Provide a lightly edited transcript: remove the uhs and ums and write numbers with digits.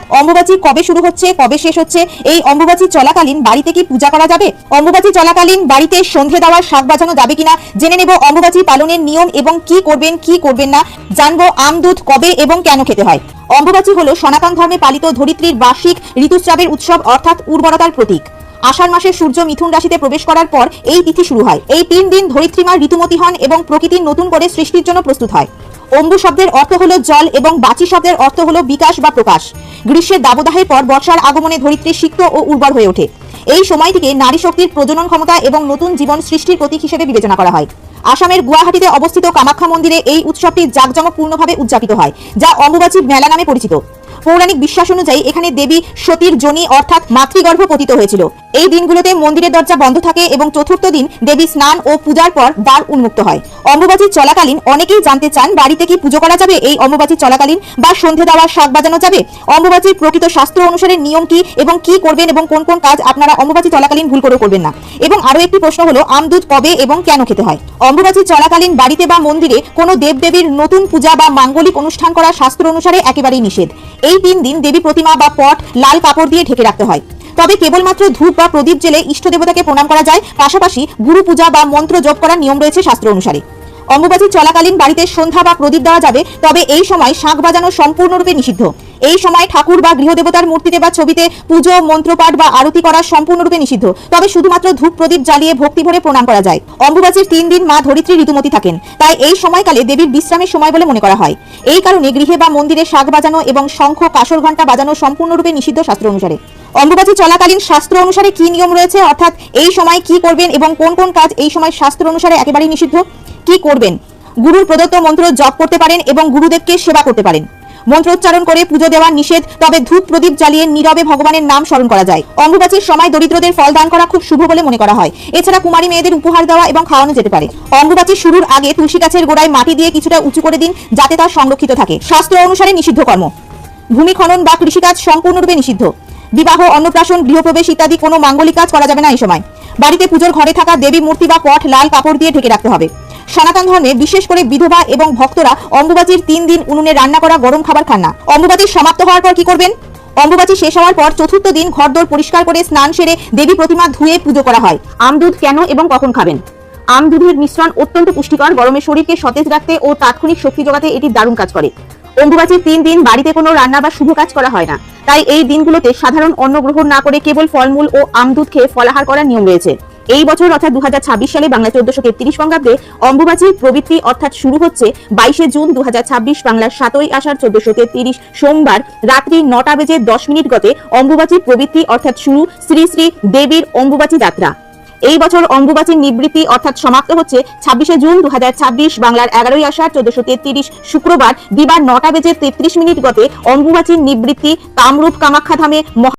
অর্থাৎ অম্বুবাচী কবে শুরু হচ্ছে, কবে শেষ হচ্ছে, এই অম্বুবাচী চলাকালীন বাড়িতে কি পূজা করা যাবে, অম্বুবাচী চলাকালীন বাড়িতে সন্ধে দেওয়ার শাক বাজানো যাবে কিনা জেনে নেব অম্বুবাচী পালনের নিয়ম এবং কি করবেন কি করবেন না জানবো। আমদুধ কবে এবং কেন খেতে হয়। অম্বুবাচী হলো সনাতন ধর্মে পালিত ধরিত্রীর বার্ষিক ঋতুস্রাবের উৎসব অর্থাৎ উর্বরতার প্রতীক। আষাঢ় মাসে সূর্য মিথুন রাশিতে প্রবেশ করার পর এই তিথি শুরু হয়। এই 3 দিন ধরিত্রীমা ঋতুমতী হন এবং প্রকৃতির নতুন করে সৃষ্টির জন্য প্রস্তুত হয়। অম্বু শব্দের অর্থ হলো জল এবং বাচী শব্দের অর্থ হলো বিকাশ বা প্রকাশ। গ্রীষ্মের দাবদাহের পর বর্ষার আগমনে ধরিত্রী সিক্ত ও উর্বর হয়ে ওঠে। এই সময়টিকে নারী শক্তির প্রজনন ক্ষমতা এবং নতুন জীবন সৃষ্টির প্রতীক হিসেবে বিবেচনা করা হয়। আসামের গুয়াহাটিতে অবস্থিত কামাখ্যা মন্দিরে এই উৎসবটি জাঁকজমকপূর্ণভাবে উদযাপিত হয়, যা অম্বুবাচী মেলা নামে পরিচিত। পৌরাণিক বিশ্বাস অনুযায়ী এখানে দেবী সতীর যোনি অর্থাৎ মাতৃগর্ভ পতিত হয়েছিল। এই দিনগুলোতে মন্দিরের দরজা বন্ধ থাকে এবং চতুর্থ দিন দেবী স্নান ও পূজার পর দ্বার উন্মুক্ত হয়। অম্বুবাচী চলাকালীন অনেকেই জানতে চান বাড়িতে কি পুজো করা যাবে এই অম্বুবাচী চলাকালীন, বা সন্ধে দেওয়ার শাক বাজানো যাবে। অম্বুবাচীর প্রকৃত শাস্ত্র অনুসারে নিয়ম কি এবং কি করবেন এবং কোন কোন কাজ আপনারা অম্বুবাচী চলাকালীন ভুল করে করবেন না। এবং আরো একটি প্রশ্ন হলো আমদুধ কবে এবং কেন খেতে হয়। অম্বুবাচী চলাকালীন বাড়িতে বা মন্দিরে কোনো দেবদেবীর নতুন পূজা বা মাঙ্গলিক অনুষ্ঠান করা শাস্ত্র অনুসারে একেবারেই নিষেধ। এই 3 দিন দেবী প্রতিমা বা পট লাল কাপড় দিয়ে ঢেকে রাখতে হয়। তবে কেবলমাত্র ধূপ বা প্রদীপ জেলে ইষ্ট দেবতাকে প্রণাম করা যায়। পাশাপাশি গুরু পূজা বা মন্ত্র জপ করার নিয়ম রয়েছে শাস্ত্র অনুসারে। অম্বুবাচী চলাকালীন বাড়িতে সন্ধ্যা বা প্রদীপ দেওয়া যাবে, তবে এই সময় শাঁখ বাজানো সম্পূর্ণরূপে নিষিদ্ধ। এই সময় ঠাকুর বা গৃহদেবতার মূর্তিতে বা ছবিতে পুজো মন্ত্রপাঠ বা আরতি করা সম্পূর্ণরূপে নিষিদ্ধ। তবে শুধুমাত্র ধূপ প্রদীপ জ্বালিয়ে ভক্তি ভরে প্রণাম করা যায়। অম্বুবাচীর 3 দিন মা ধরিত্রী ঋতুমতী থাকেন, তাই এই সময়কালে দেবীর বিশ্রামের সময় বলে মনে করা হয়। এই কারণে গৃহে বা মন্দিরে শাঁখ বাজানো এবং শঙ্খ কাসর ঘণ্টা বাজানো সম্পূর্ণরূপে নিষিদ্ধ শাস্ত্র অনুসারে। অম্বুবাচী চলাকালীন শাস্ত্র অনুসারে কি নিয়ম রয়েছে, অর্থাৎ এই সময় কি করবেন এবং কোন কোন কাজ এই সময় শাস্ত্র অনুসারে একেবারেই নিষিদ্ধ। কি করবেন? গুরুর প্রদত্ত মন্ত্র জপ করতে পারেন এবং গুরুদেবকে সেবা করতে পারেন। মন্ত্রোচ্চারণ করে পুজো দেওয়া নিষেধ, তবে ধূপ প্রদীপ জ্বালিয়ে নীরবে ভগবানের নাম স্মরণ করা যায়। অম্বুবাচীর সময় দরিদ্রদের ফল দান করা খুব শুভ বলে মনে করা হয়। এছাড়া কুমারী মেয়েদের উপহার দেওয়া এবং খাওয়ানো যেতে পারে। অম্বুবাচী শুরুর আগে তুলসী গাছের গোড়ায় মাটি দিয়ে কিছুটা উঁচু করে দিন, যাতে তা সংরক্ষিত থাকে। শাস্ত্র অনুসারে নিষিদ্ধ কর্ম ভূমি খনন বা কৃষিকাজ সম্পূর্ণরূপে নিষিদ্ধ। বিবাহ, অন্নপ্রাশন, গৃহপ্রবেশ ইত্যাদি কোনো মাঙ্গলিক কাজ করা যাবে না এই সময়। বাড়িতে পুজোর ঘরে থাকা দেবী মূর্তি বা পট লাল কাপড় দিয়ে ঢেকে রাখতে হবে। সনাতন ধর্মে বিশেষ করে বিধবা এবং ভক্তরা অম্বুবাচীর 3 দিন উনুনে রান্না করা গরম খাবার খান না। অম্বুবাচী সমাপ্ত হওয়ার পর কি করবেন? অম্বুবাচী শেষ হওয়ার পর চতুর্থ দিন ঘরদোর পরিষ্কার করে স্নান সেরে দেবী প্রতিমা ধুয়ে পুজো করা হয়। আমদুধ কেন এবং কখন খাবেন? আমদুধের মিশ্রণ অত্যন্ত পুষ্টিকর, গরমে শরীরকে সতেজ রাখতে ও তাৎক্ষণিক শক্তি যোগাতে এটি দারুণ কাজ করে। অম্বুবাচীর 3 দিন বাড়িতে কোনো রান্না বা শুভ কাজ করা হয় না, তাই এই দিনগুলোতে সাধারণ অন্ন গ্রহণ না করে কেবল ফলমূল ও আমদুধ খেয়ে ফলাহার করার নিয়ম রয়েছে। এই বছর অর্থাৎ 2026 সালে বাংলা 1433 বঙ্গাব্দে অম্বুবাচীর প্রবৃত্তি অর্থাৎ শুরু হচ্ছে 22 জুন 2026 বাংলার 7ই আষাঢ় 1433 সোমবার রাত্রি 9টা বেজে 10 মিনিট গতে অম্বুবাচীর প্রবৃত্তি অর্থাৎ শুরু শ্রী শ্রী দেবীর অম্বুবাচী যাত্রা। এই বছর অম্বুবাচীর নিবৃত্তি অর্থাৎ সমাপ্ত হচ্ছে 26 জুন 2026 বাংলার 11ই আষাঢ় 1433 শুক্রবার দিবা 9টা বেজে 33 মিনিট গতে অম্বুবাচীর নিবৃত্তি কামরূপ কামাখ্যা ধামে